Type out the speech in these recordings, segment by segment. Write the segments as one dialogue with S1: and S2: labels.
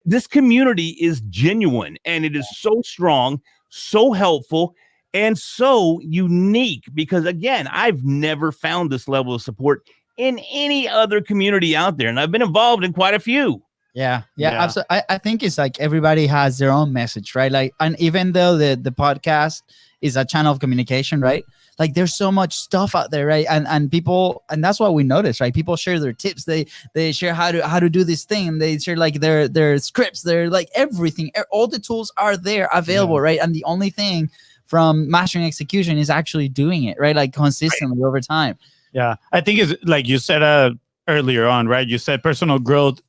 S1: this community is genuine, and it is so strong, so helpful, and so unique, because again, I've never found this level of support in any other community out there, and I've been involved in quite a few.
S2: Yeah. Absolutely. I think it's like everybody has their own message, right? Like, and even though the podcast is a channel of communication, right? Like, there's so much stuff out there, right? And people, and that's what we notice, right? People share their tips. They share how to do this thing. They share like their scripts. They're like everything. All the tools are there available, right? And the only thing from mastering execution is actually doing it, right? Like consistently over time.
S3: Yeah, I think it's like you said earlier on, right? You said personal growth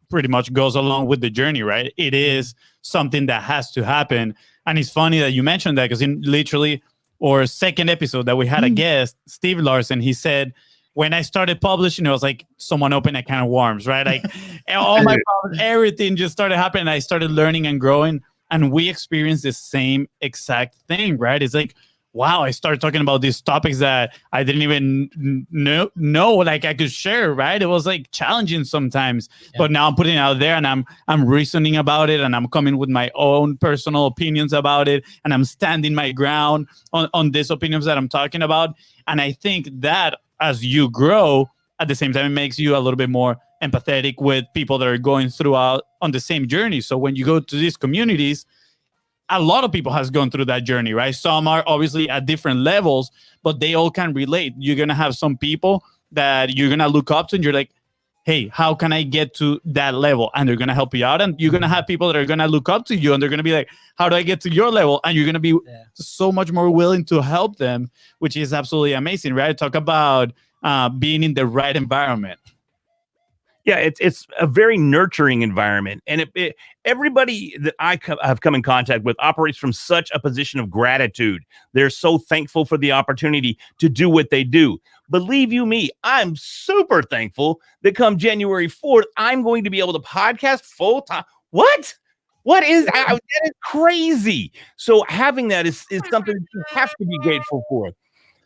S3: pretty much goes along with the journey, right? It is something that has to happen. And it's funny that you mentioned that, because in literally our second episode that we had a guest, Steve Larson, he said, when I started publishing, it was like someone opened a can of worms, right? Like all my problems, everything just started happening. I started learning and growing, and we experienced the same exact thing, right? It's like, wow, I started talking about these topics that I didn't even know like I could share, right? It was like challenging sometimes, but now I'm putting it out there, and I'm reasoning about it, and I'm coming with my own personal opinions about it, and I'm standing my ground on these opinions that I'm talking about. And I think that as you grow, at the same time, it makes you a little bit more empathetic with people that are going throughout on the same journey. So when you go to these communities, a lot of people has gone through that journey, right? Some are obviously at different levels, but they all can relate. You're going to have some people that you're going to look up to, and you're like, hey, how can I get to that level? And they're going to help you out. And you're going to have people that are going to look up to you, and they're going to be like, how do I get to your level? And you're going to be so much more willing to help them, which is absolutely amazing, right? Talk about being in the right environment.
S1: Yeah, it's a very nurturing environment, and everybody that I have come in contact with operates from such a position of gratitude. They're so thankful for the opportunity to do what they do. Believe you me, I'm super thankful that come January 4th, I'm going to be able to podcast full time. What? What is that? That is crazy. So having that is something that you have to be grateful for.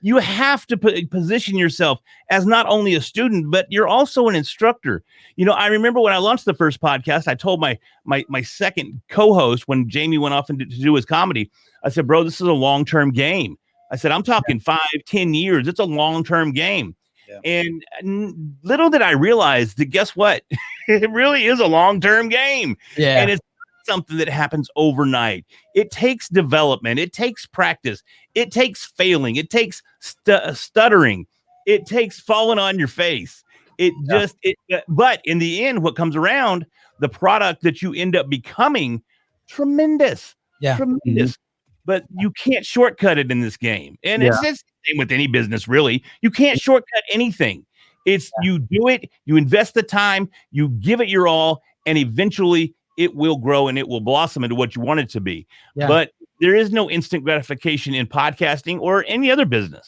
S1: You have to position yourself as not only a student, but you're also an instructor. You know, I remember when I launched the first podcast, I told my second co-host, when Jamie went off to do his comedy, I said, bro, this is a long-term game. I said, I'm talking 5-10 years. It's a long-term game. Yeah. And little did I realize that, guess what? It really is a long-term game. Yeah. And it's something that happens overnight. It takes development. It takes practice. It takes failing. It takes stuttering. It takes falling on your face. But in the end, what comes around, the product that you end up becoming, tremendous. Tremendous. But you can't shortcut it in this game. And it's the same with any business, really. You can't shortcut anything. It's you do it, you invest the time, you give it your all, and eventually it will grow and it will blossom into what you want it to be. But there is no instant gratification in podcasting or any other business.